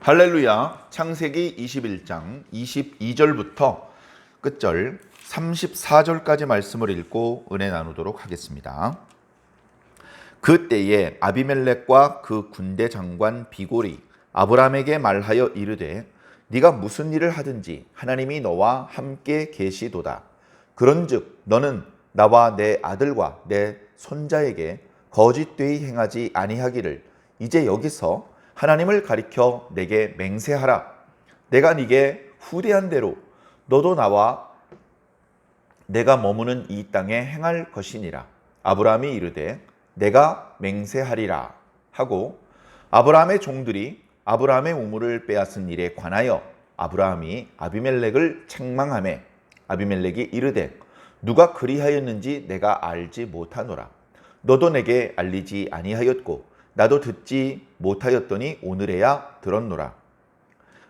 할렐루야. 창세기 21장 22절부터 끝절 34절까지 말씀을 읽고 은혜 나누도록 하겠습니다. 그때에 아비멜렉과 그 군대 장관 비골이 아브람에게 말하여 이르되 네가 무슨 일을 하든지 하나님이 너와 함께 계시도다. 그런즉 너는 나와 내 아들과 내 손자에게 거짓되이 행하지 아니하기를 이제 여기서 하나님을 가리켜 내게 맹세하라. 내가 네게 후대한 대로 너도 나와 내가 머무는 이 땅에 행할 것이니라. 아브라함이 이르되 내가 맹세하리라 하고 아브라함의 종들이 아브라함의 우물을 빼앗은 일에 관하여 아브라함이 아비멜렉을 책망하매 아비멜렉이 이르되 누가 그리하였는지 내가 알지 못하노라. 너도 내게 알리지 아니하였고 나도 듣지 못하였더니 오늘에야 들었노라.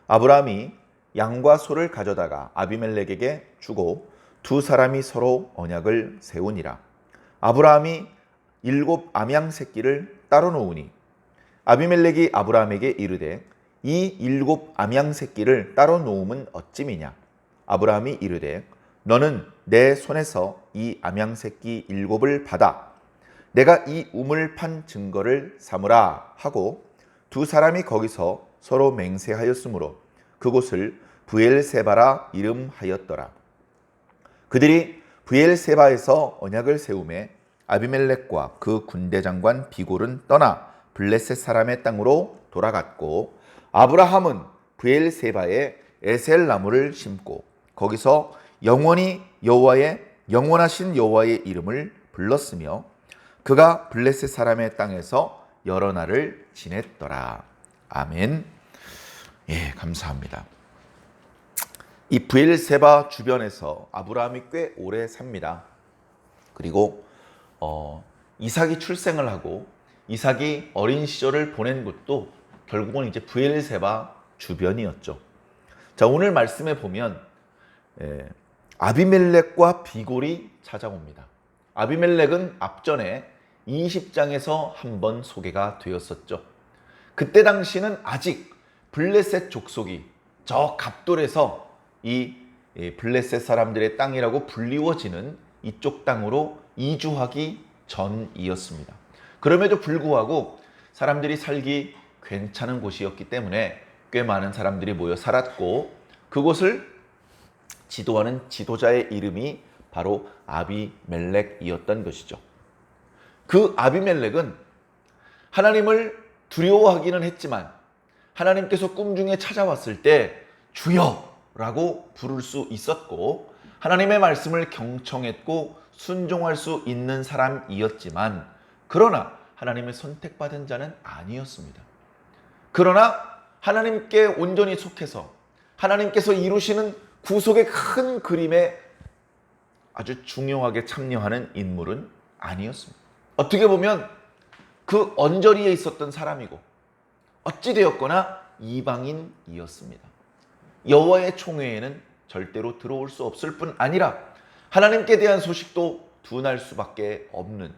아브라함이 양과 소를 가져다가 아비멜렉에게 주고 두 사람이 서로 언약을 세우니라. 아브라함이 7 암양 새끼를 따로 놓으니 아비멜렉이 아브라함에게 이르되 이 7 암양 새끼를 따로 놓음은 어찌미냐. 아브라함이 이르되 너는 내 손에서 이 암양 새끼 7을 받아 내가 이 우물 판 증거를 삼으라 하고 두 사람이 거기서 서로 맹세하였으므로 그곳을 브엘세바라 이름하였더라. 그들이 브엘세바에서 언약을 세우매 아비멜렉과 그 군대 장관 비골은 떠나 블레셋 사람의 땅으로 돌아갔고 아브라함은 브엘세바에 에셀 나무를 심고 거기서 영원하신 여호와의 이름을 불렀으며 그가 블레셋 사람의 땅에서 여러 날을 지냈더라. 아멘. 예, 감사합니다. 이 브엘세바 주변에서 아브라함이 꽤 오래 삽니다. 그리고 이삭이 출생을 하고 이삭이 어린 시절을 보낸 곳도 결국은 이제 브엘세바 주변이었죠. 자, 오늘 말씀에 보면 아비멜렉과 비골이 찾아옵니다. 아비멜렉은 앞전에 20장에서 한번 소개가 되었었죠. 그때 당시는 아직 블레셋 족속이 저 갑돌에서 이 블레셋 사람들의 땅이라고 불리워지는 이쪽 땅으로 이주하기 전이었습니다. 그럼에도 불구하고 사람들이 살기 괜찮은 곳이었기 때문에 꽤 많은 사람들이 모여 살았고 그곳을 지도하는 지도자의 이름이 바로 아비멜렉이었던 것이죠. 그 아비멜렉은 하나님을 두려워하기는 했지만 하나님께서 꿈 중에 찾아왔을 때 주여라고 부를 수 있었고 하나님의 말씀을 경청했고 순종할 수 있는 사람이었지만 그러나 하나님의 선택받은 자는 아니었습니다. 그러나 하나님께 온전히 속해서 하나님께서 이루시는 구속의 큰 그림에 아주 중요하게 참여하는 인물은 아니었습니다. 어떻게 보면 그 언저리에 있었던 사람이고 어찌되었거나 이방인이었습니다. 여호와의 총회에는 절대로 들어올 수 없을 뿐 아니라 하나님께 대한 소식도 둔할 수밖에 없는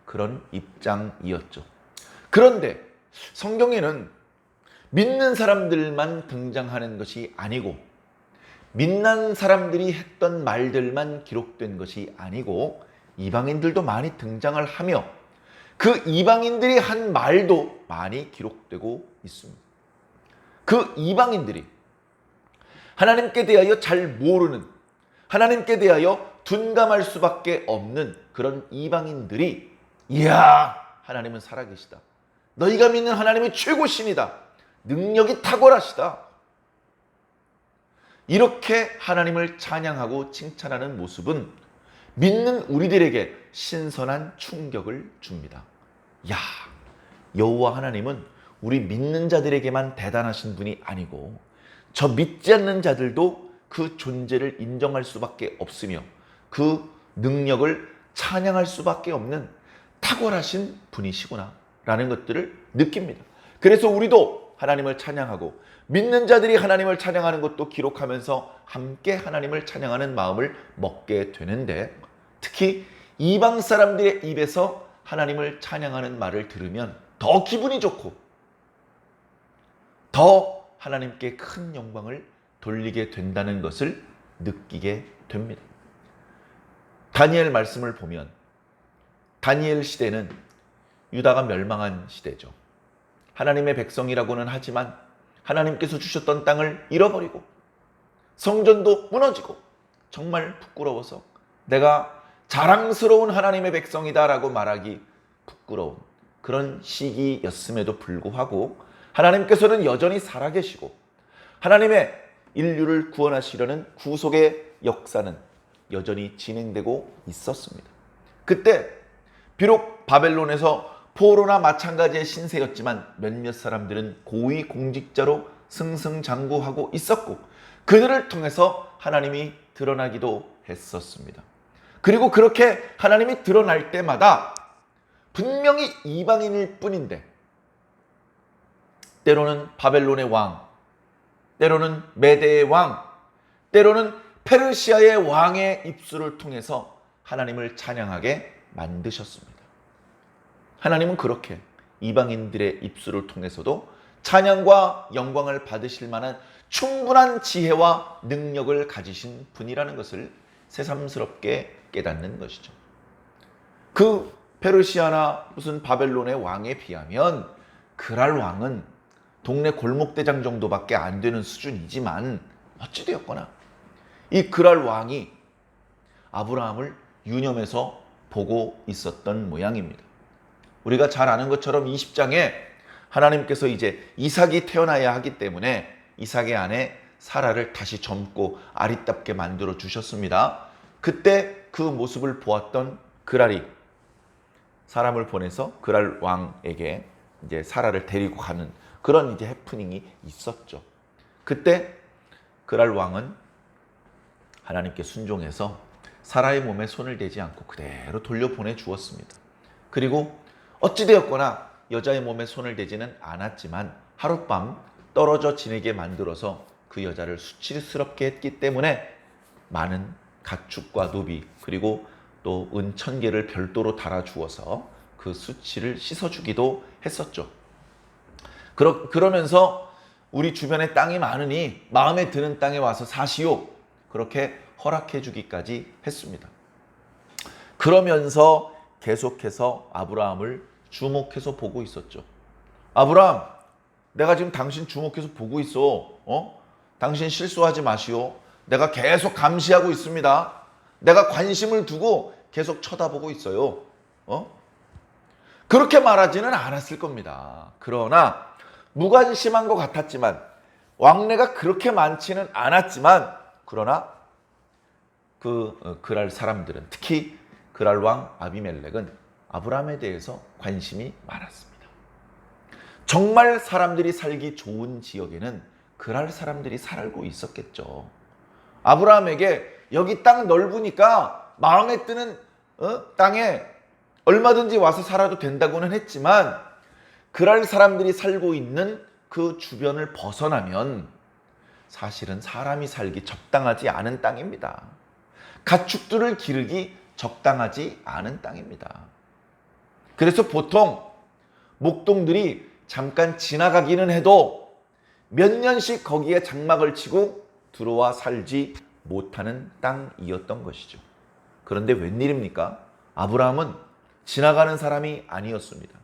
그런 입장이었죠. 그런데 성경에는 믿는 사람들만 등장하는 것이 아니고 믿는 사람들이 했던 말들만 기록된 것이 아니고 이방인들도 많이 등장을 하며 그 이방인들이 한 말도 많이 기록되고 있습니다. 그 이방인들이 하나님께 대하여 잘 모르는 하나님께 대하여 둔감할 수밖에 없는 그런 이방인들이 이야 하나님은 살아계시다. 너희가 믿는 하나님이 최고신이다. 능력이 탁월하시다. 이렇게 하나님을 찬양하고 칭찬하는 모습은 믿는 우리들에게 신선한 충격을 줍니다. 야, 여호와 하나님은 우리 믿는 자들에게만 대단하신 분이 아니고 저 믿지 않는 자들도 그 존재를 인정할 수밖에 없으며 그 능력을 찬양할 수밖에 없는 탁월하신 분이시구나 라는 것들을 느낍니다. 그래서 우리도 하나님을 찬양하고 믿는 자들이 하나님을 찬양하는 것도 기록하면서 함께 하나님을 찬양하는 마음을 먹게 되는데 특히 이방 사람들의 입에서 하나님을 찬양하는 말을 들으면 더 기분이 좋고 더 하나님께 큰 영광을 돌리게 된다는 것을 느끼게 됩니다. 다니엘 말씀을 보면 다니엘 시대는 유다가 멸망한 시대죠. 하나님의 백성이라고는 하지만 하나님께서 주셨던 땅을 잃어버리고 성전도 무너지고 정말 부끄러워서 내가 자랑스러운 하나님의 백성이다라고 말하기 부끄러운 그런 시기였음에도 불구하고 하나님께서는 여전히 살아계시고 하나님의 인류를 구원하시려는 구속의 역사는 여전히 진행되고 있었습니다. 그때 비록 바벨론에서 포로나 마찬가지의 신세였지만 몇몇 사람들은 고위 공직자로 승승장구하고 있었고 그들을 통해서 하나님이 드러나기도 했었습니다. 그리고 그렇게 하나님이 드러날 때마다 분명히 이방인일 뿐인데 때로는 바벨론의 왕, 때로는 메대의 왕, 때로는 페르시아의 왕의 입술을 통해서 하나님을 찬양하게 만드셨습니다. 하나님은 그렇게 이방인들의 입술을 통해서도 찬양과 영광을 받으실 만한 충분한 지혜와 능력을 가지신 분이라는 것을 새삼스럽게 깨닫는 것이죠. 그 페르시아나 무슨 바벨론의 왕에 비하면 그랄 왕은 동네 골목대장 정도밖에 안 되는 수준이지만 어찌되었거나 이 그랄 왕이 아브라함을 유념해서 보고 있었던 모양입니다. 우리가 잘 아는 것처럼 20장에 하나님께서 이제 이삭이 태어나야 하기 때문에 이삭의 아내 사라를 다시 젊고 아리답게 만들어 주셨습니다. 그때 그 모습을 보았던 그랄이 사람을 보내서 그랄 왕에게 이제 사라를 데리고 가는 그런 이제 해프닝이 있었죠. 그때 그랄 왕은 하나님께 순종해서 사라의 몸에 손을 대지 않고 그대로 돌려보내 주었습니다. 그리고 어찌되었거나 여자의 몸에 손을 대지는 않았지만 하룻밤 떨어져 지내게 만들어서 그 여자를 수치스럽게 했기 때문에 많은 가축과 노비 그리고 또 은 1000개를 별도로 달아주어서 그 수치를 씻어주기도 했었죠. 그러면서 우리 주변에 땅이 많으니 마음에 드는 땅에 와서 사시오. 그렇게 허락해 주기까지 했습니다. 그러면서 계속해서 아브라함을 주목해서 보고 있었죠. 아브라함, 내가 지금 당신 주목해서 보고 있어. 당신 실수하지 마시오. 내가 계속 감시하고 있습니다. 내가 관심을 두고 계속 쳐다보고 있어요. 그렇게 말하지는 않았을 겁니다. 그러나 무관심한 것 같았지만 왕래가 그렇게 많지는 않았지만 그러나 그랄 사람들은 특히 그랄 왕 아비멜렉은 아브라함에 대해서 관심이 많았습니다. 정말 사람들이 살기 좋은 지역에는 그랄 사람들이 살고 있었겠죠. 아브라함에게 여기 땅 넓으니까 마음에 드는 땅에 얼마든지 와서 살아도 된다고는 했지만 그랄 사람들이 살고 있는 그 주변을 벗어나면 사실은 사람이 살기 적당하지 않은 땅입니다. 가축들을 기르기 적당하지 않은 땅입니다. 그래서 보통 목동들이 잠깐 지나가기는 해도 몇 년씩 거기에 장막을 치고 들어와 살지 못하는 땅이었던 것이죠. 그런데 웬일입니까? 아브라함은 지나가는 사람이 아니었습니다.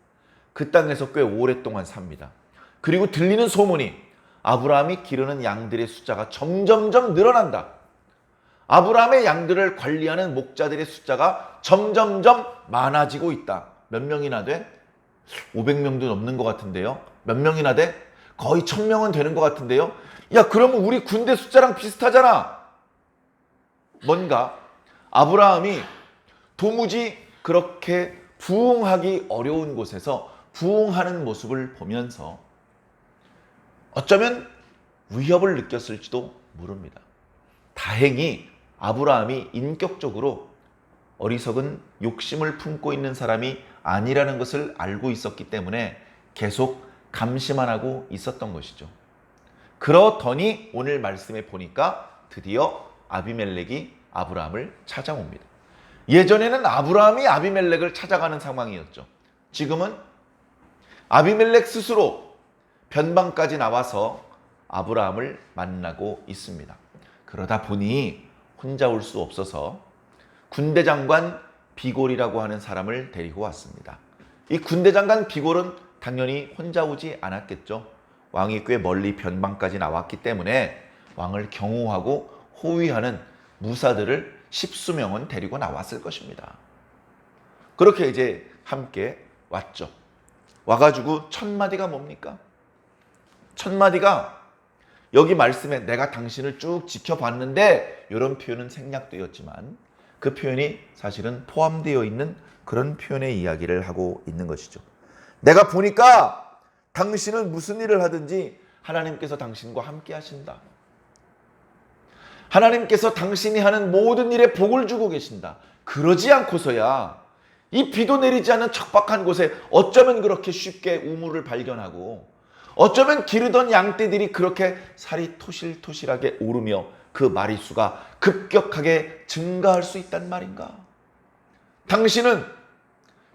그 땅에서 꽤 오랫동안 삽니다. 그리고 들리는 소문이 아브라함이 기르는 양들의 숫자가 점점점 늘어난다. 아브라함의 양들을 관리하는 목자들의 숫자가 점점점 많아지고 있다. 몇 명이나 돼? 500명도 넘는 것 같은데요. 몇 명이나 돼? 거의 1000명은 되는 것 같은데요. 야, 그러면 우리 군대 숫자랑 비슷하잖아. 뭔가 아브라함이 도무지 그렇게 부흥하기 어려운 곳에서 부흥하는 모습을 보면서 어쩌면 위협을 느꼈을지도 모릅니다. 다행히 아브라함이 인격적으로 어리석은 욕심을 품고 있는 사람이 아니라는 것을 알고 있었기 때문에 계속 감시만 하고 있었던 것이죠. 그러더니 오늘 말씀에 보니까 드디어 아비멜렉이 아브라함을 찾아옵니다. 예전에는 아브라함이 아비멜렉을 찾아가는 상황이었죠. 지금은 아비멜렉 스스로 변방까지 나와서 아브라함을 만나고 있습니다. 그러다 보니 혼자 올 수 없어서 군대 장관 비골이라고 하는 사람을 데리고 왔습니다. 이 군대 장관 비골은 당연히 혼자 오지 않았겠죠. 왕이 꽤 멀리 변방까지 나왔기 때문에 왕을 경호하고 호위하는 무사들을 10수명은 데리고 나왔을 것입니다. 그렇게 이제 함께 왔죠. 와가지고 첫 마디가 뭡니까? 첫 마디가 여기 말씀에 내가 당신을 쭉 지켜봤는데 이런 표현은 생략되었지만 그 표현이 사실은 포함되어 있는 그런 표현의 이야기를 하고 있는 것이죠. 내가 보니까 당신은 무슨 일을 하든지 하나님께서 당신과 함께 하신다. 하나님께서 당신이 하는 모든 일에 복을 주고 계신다. 그러지 않고서야 이 비도 내리지 않는 척박한 곳에 어쩌면 그렇게 쉽게 우물을 발견하고 어쩌면 기르던 양떼들이 그렇게 살이 토실토실하게 오르며 그 마리수가 급격하게 증가할 수 있단 말인가?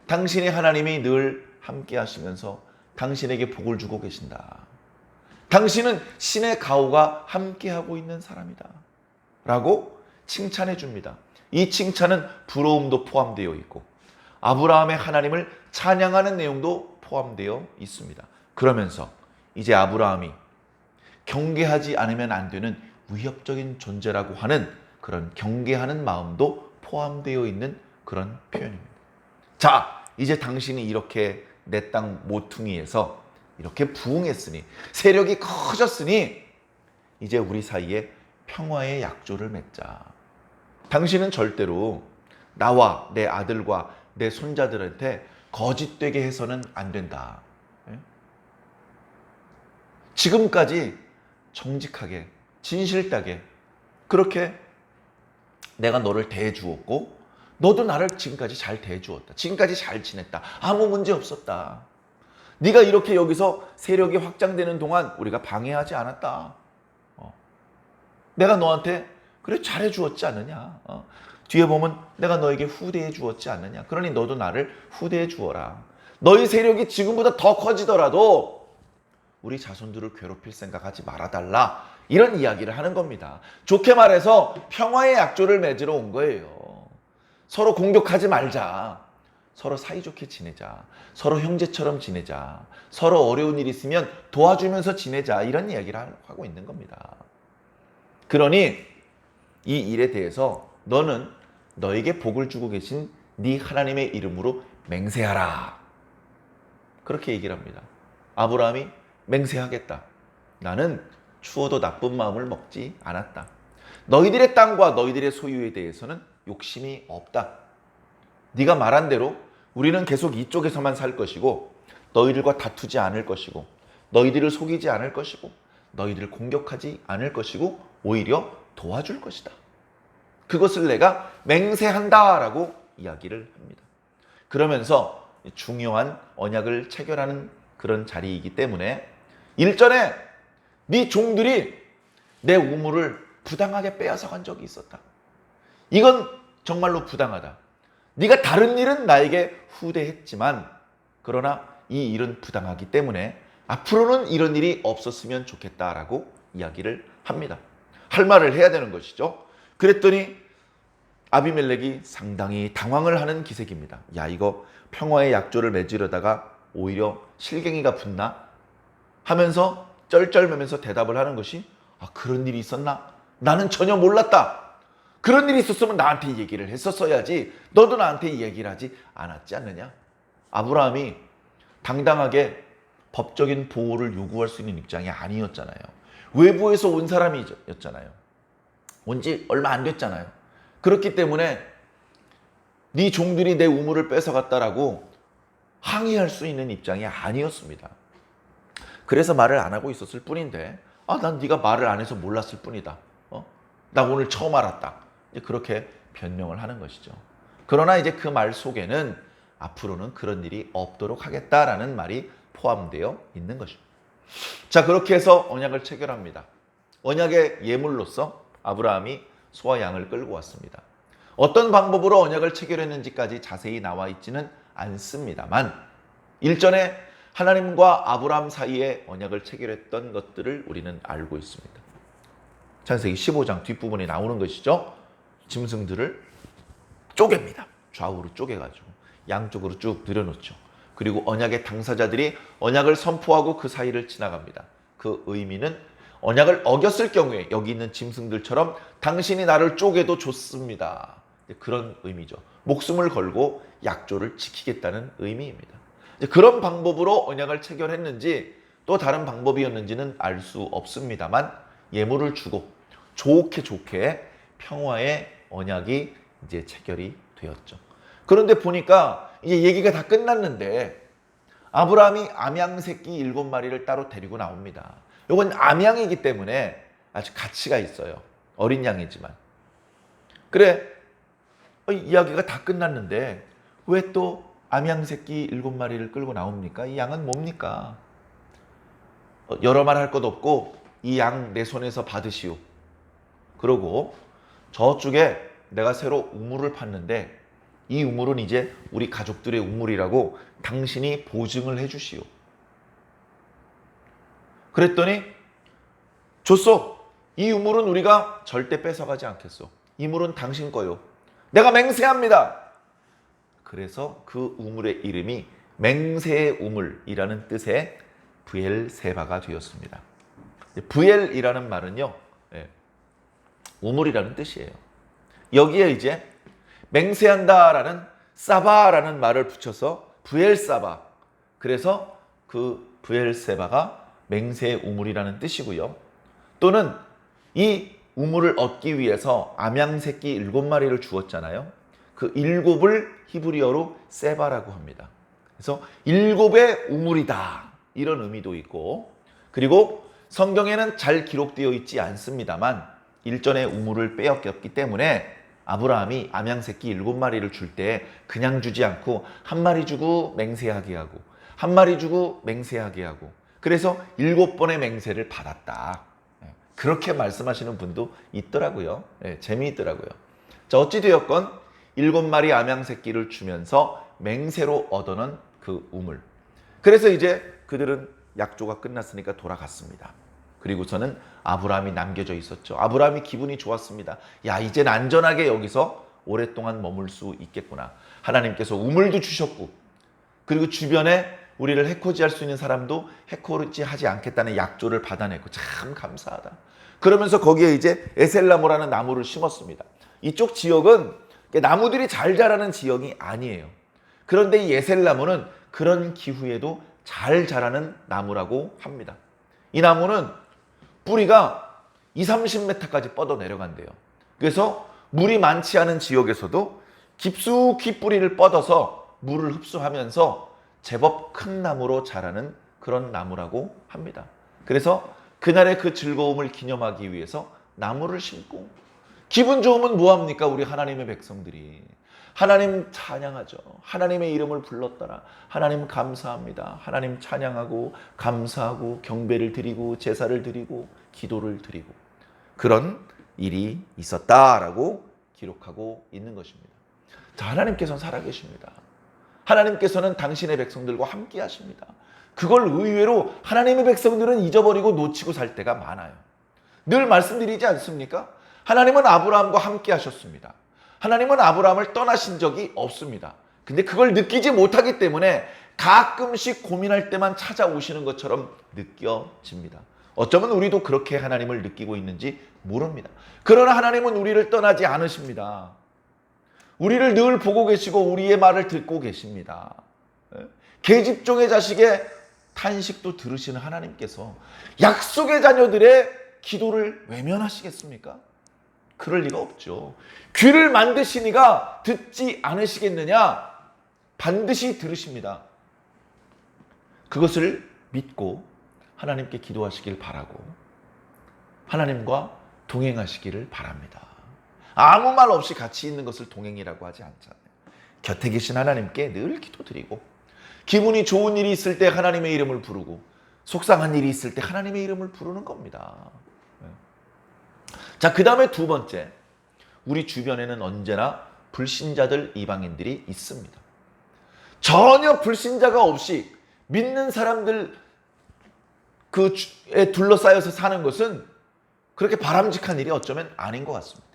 당신의 하나님이 늘 함께 하시면서 당신에게 복을 주고 계신다. 당신은 신의 가호가 함께하고 있는 사람이다. 라고 칭찬해 줍니다. 이 칭찬은 부러움도 포함되어 있고 아브라함의 하나님을 찬양하는 내용도 포함되어 있습니다. 그러면서 이제 아브라함이 경계하지 않으면 안 되는 위협적인 존재라고 하는 그런 경계하는 마음도 포함되어 있는 그런 표현입니다. 자, 이제 당신이 이렇게 내 땅 모퉁이에서 이렇게 부흥했으니 세력이 커졌으니 이제 우리 사이에 평화의 약조를 맺자. 당신은 절대로 나와 내 아들과 내 손자들한테 거짓되게 해서는 안 된다. 지금까지 정직하게 진실되게 그렇게 내가 너를 대해주었고 너도 나를 지금까지 잘 대해주었다. 지금까지 잘 지냈다. 아무 문제 없었다. 네가 이렇게 여기서 세력이 확장되는 동안 우리가 방해하지 않았다. 내가 너한테 그래 잘해 주었지 않느냐. 뒤에 보면 내가 너에게 후대해 주었지 않느냐. 그러니 너도 나를 후대해 주어라. 너희 세력이 지금보다 더 커지더라도 우리 자손들을 괴롭힐 생각하지 말아달라. 이런 이야기를 하는 겁니다. 좋게 말해서 평화의 약조를 맺으러 온 거예요. 서로 공격하지 말자. 서로 사이좋게 지내자. 서로 형제처럼 지내자. 서로 어려운 일 있으면 도와주면서 지내자. 이런 이야기를 하고 있는 겁니다. 그러니 이 일에 대해서 너는 너에게 복을 주고 계신 네 하나님의 이름으로 맹세하라. 그렇게 얘기를 합니다. 아브라함이 맹세하겠다. 나는 추워도 나쁜 마음을 먹지 않았다. 너희들의 땅과 너희들의 소유에 대해서는 욕심이 없다. 네가 말한 대로 우리는 계속 이쪽에서만 살 것이고 너희들과 다투지 않을 것이고 너희들을 속이지 않을 것이고 너희들을 공격하지 않을 것이고 오히려 도와줄 것이다. 그것을 내가 맹세한다라고 이야기를 합니다. 그러면서 중요한 언약을 체결하는 그런 자리이기 때문에 일전에 네 종들이 내 우물을 부당하게 빼앗아간 적이 있었다. 이건 정말로 부당하다. 네가 다른 일은 나에게 후대했지만 그러나 이 일은 부당하기 때문에 앞으로는 이런 일이 없었으면 좋겠다라고 이야기를 합니다. 할 말을 해야 되는 것이죠. 그랬더니 아비멜렉이 상당히 당황을 하는 기색입니다. 야, 이거 평화의 약조를 맺으려다가 오히려 실갱이가 붙나? 하면서 쩔쩔매면서 대답을 하는 것이 그런 일이 있었나? 나는 전혀 몰랐다. 그런 일이 있었으면 나한테 얘기를 했었어야지. 너도 나한테 얘기를 하지 않았지 않느냐? 아브라함이 당당하게 법적인 보호를 요구할 수 있는 입장이 아니었잖아요. 외부에서 온 사람이었잖아요. 온 지 얼마 안 됐잖아요. 그렇기 때문에 네 종들이 내 우물을 뺏어갔다라고 항의할 수 있는 입장이 아니었습니다. 그래서 말을 안 하고 있었을 뿐인데 난 네가 말을 안 해서 몰랐을 뿐이다. 나 오늘 처음 알았다. 이제 그렇게 변명을 하는 것이죠. 그러나 이제 그 말 속에는 앞으로는 그런 일이 없도록 하겠다라는 말이 포함되어 있는 것입니다. 자, 그렇게 해서 언약을 체결합니다. 언약의 예물로서 아브라함이 소와 양을 끌고 왔습니다. 어떤 방법으로 언약을 체결했는지까지 자세히 나와 있지는 않습니다만 일전에 하나님과 아브라함 사이에 언약을 체결했던 것들을 우리는 알고 있습니다. 창세기 15장 뒷부분에 나오는 것이죠. 짐승들을 쪼갭니다. 좌우로 쪼개가지고 양쪽으로 쭉 늘여놓죠. 그리고 언약의 당사자들이 언약을 선포하고 그 사이를 지나갑니다. 그 의미는 언약을 어겼을 경우에 여기 있는 짐승들처럼 당신이 나를 쪼개도 좋습니다. 그런 의미죠. 목숨을 걸고 약조를 지키겠다는 의미입니다. 그런 방법으로 언약을 체결했는지 또 다른 방법이었는지는 알 수 없습니다만 예물을 주고 좋게 평화의 언약이 이제 체결이 되었죠. 그런데 보니까 이제 얘기가 다 끝났는데 아브라함이 암양 새끼 7마리를 따로 데리고 나옵니다. 이건 암양이기 때문에 아주 가치가 있어요. 어린 양이지만. 그래, 이야기가 다 끝났는데 왜 또 암양 새끼 7마리를 끌고 나옵니까? 이 양은 뭡니까? 여러 말 할 것 없고 이 양 내 손에서 받으시오. 그러고 저쪽에 내가 새로 우물을 팠는데 이 우물은 이제 우리 가족들의 우물이라고 당신이 보증을 해주시오. 그랬더니 줬어. 이 우물은 우리가 절대 뺏어가지 않겠소. 이 물은 당신 거요. 내가 맹세합니다. 그래서 그 우물의 이름이 맹세의 우물이라는 뜻의 브엘세바가 되었습니다. 브엘이라는 말은요, 우물이라는 뜻이에요. 여기에 이제 맹세한다라는 사바라는 말을 붙여서 브엘사바. 그래서 그 브엘세바가 맹세의 우물이라는 뜻이고요. 또는 이 우물을 얻기 위해서 암양 새끼 7마리를 주었잖아요. 그 7을 히브리어로 세바라고 합니다. 그래서 7의 우물이다. 이런 의미도 있고, 그리고 성경에는 잘 기록되어 있지 않습니다만 일전에 우물을 빼앗겼기 때문에 아브라함이 암양 새끼 7마리를 줄 때 그냥 주지 않고 한 마리 주고 맹세하게 하고 한 마리 주고 맹세하게 하고 그래서 7번의 맹세를 받았다. 그렇게 말씀하시는 분도 있더라고요. 재미있더라고요. 자, 어찌되었건 7마리 암양 새끼를 주면서 맹세로 얻어낸 그 우물. 그래서 이제 그들은 약조가 끝났으니까 돌아갔습니다. 그리고서는 아브라함이 남겨져 있었죠. 아브라함이 기분이 좋았습니다. 야, 이젠 안전하게 여기서 오랫동안 머물 수 있겠구나. 하나님께서 우물도 주셨고 그리고 주변에 우리를 해코지할 수 있는 사람도 해코지하지 않겠다는 약조를 받아냈고 참 감사하다. 그러면서 거기에 이제 에셀나무라는 나무를 심었습니다. 이쪽 지역은 나무들이 잘 자라는 지역이 아니에요. 그런데 이 에셀나무는 그런 기후에도 잘 자라는 나무라고 합니다. 이 나무는 뿌리가 20-30m까지 뻗어 내려간대요. 그래서 물이 많지 않은 지역에서도 깊숙이 뿌리를 뻗어서 물을 흡수하면서 제법 큰 나무로 자라는 그런 나무라고 합니다. 그래서 그날의 그 즐거움을 기념하기 위해서 나무를 심고 기분 좋으면 뭐합니까? 우리 하나님의 백성들이 하나님 찬양하죠. 하나님의 이름을 불렀더라. 하나님 감사합니다. 하나님 찬양하고 감사하고 경배를 드리고 제사를 드리고 기도를 드리고 그런 일이 있었다라고 기록하고 있는 것입니다. 자, 하나님께서는 살아계십니다. 하나님께서는 당신의 백성들과 함께 하십니다. 그걸 의외로 하나님의 백성들은 잊어버리고 놓치고 살 때가 많아요. 늘 말씀드리지 않습니까? 하나님은 아브라함과 함께 하셨습니다. 하나님은 아브라함을 떠나신 적이 없습니다. 근데 그걸 느끼지 못하기 때문에 가끔씩 고민할 때만 찾아오시는 것처럼 느껴집니다. 어쩌면 우리도 그렇게 하나님을 느끼고 있는지 모릅니다. 그러나 하나님은 우리를 떠나지 않으십니다. 우리를 늘 보고 계시고 우리의 말을 듣고 계십니다. 계집종의 자식의 탄식도 들으시는 하나님께서 약속의 자녀들의 기도를 외면하시겠습니까? 그럴 리가 없죠. 귀를 만드시니가 듣지 않으시겠느냐? 반드시 들으십니다. 그것을 믿고 하나님께 기도하시길 바라고 하나님과 동행하시기를 바랍니다. 아무 말 없이 같이 있는 것을 동행이라고 하지 않잖아요. 곁에 계신 하나님께 늘 기도드리고 기분이 좋은 일이 있을 때 하나님의 이름을 부르고 속상한 일이 있을 때 하나님의 이름을 부르는 겁니다. 자, 그 다음에 두 번째, 우리 주변에는 언제나 불신자들, 이방인들이 있습니다. 전혀 불신자가 없이 믿는 사람들 그에 둘러싸여서 사는 것은 그렇게 바람직한 일이 어쩌면 아닌 것 같습니다.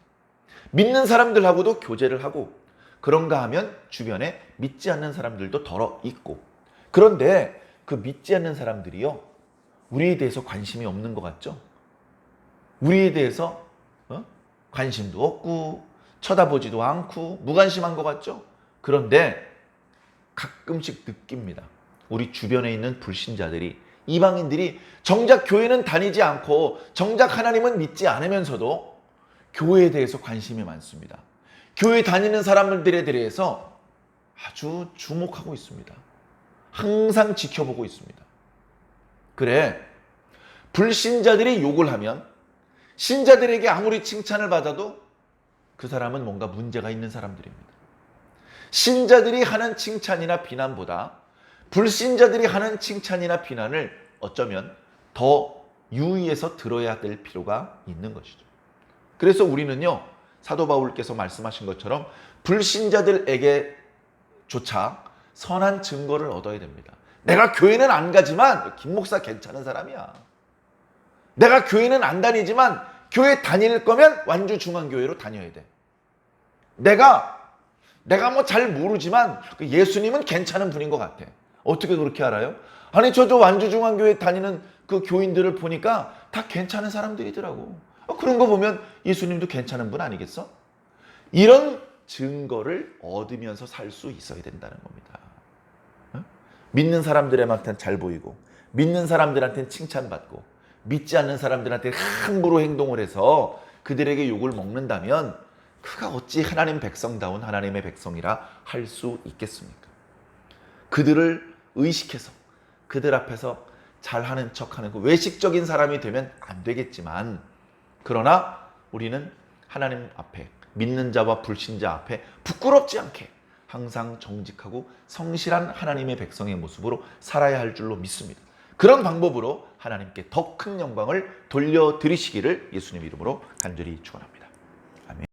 믿는 사람들하고도 교제를 하고 그런가 하면 주변에 믿지 않는 사람들도 덜어 있고, 그런데 그 믿지 않는 사람들이요, 우리에 대해서 관심이 없는 것 같죠? 우리에 대해서 관심도 없고 쳐다보지도 않고 무관심한 것 같죠? 그런데 가끔씩 느낍니다. 우리 주변에 있는 불신자들이, 이방인들이 정작 교회는 다니지 않고 정작 하나님은 믿지 않으면서도 교회에 대해서 관심이 많습니다. 교회 다니는 사람들에 대해서 아주 주목하고 있습니다. 항상 지켜보고 있습니다. 그래, 불신자들이 욕을 하면 신자들에게 아무리 칭찬을 받아도 그 사람은 뭔가 문제가 있는 사람들입니다. 신자들이 하는 칭찬이나 비난보다 불신자들이 하는 칭찬이나 비난을 어쩌면 더 유의해서 들어야 될 필요가 있는 것이죠. 그래서 우리는요, 사도 바울께서 말씀하신 것처럼 불신자들에게조차 선한 증거를 얻어야 됩니다. 내가 교회는 안 가지만 김 목사 괜찮은 사람이야. 내가 교회는 안 다니지만 교회 다닐 거면 완주중앙교회로 다녀야 돼. 내가 뭐 잘 모르지만 예수님은 괜찮은 분인 것 같아. 어떻게 그렇게 알아요? 아니, 저 완주중앙교회 다니는 그 교인들을 보니까 다 괜찮은 사람들이더라고. 그런 거 보면 예수님도 괜찮은 분 아니겠어? 이런 증거를 얻으면서 살 수 있어야 된다는 겁니다. 믿는 사람들한테는 잘 보이고, 믿는 사람들한테는 칭찬받고, 믿지 않는 사람들한테 함부로 행동을 해서 그들에게 욕을 먹는다면 그가 어찌 하나님 백성다운 하나님의 백성이라 할 수 있겠습니까? 그들을 의식해서 그들 앞에서 잘하는 척하는 그 외식적인 사람이 되면 안 되겠지만, 그러나 우리는 하나님 앞에, 믿는 자와 불신자 앞에 부끄럽지 않게 항상 정직하고 성실한 하나님의 백성의 모습으로 살아야 할 줄로 믿습니다. 그런 방법으로 하나님께 더 큰 영광을 돌려드리시기를 예수님 이름으로 간절히 축원합니다.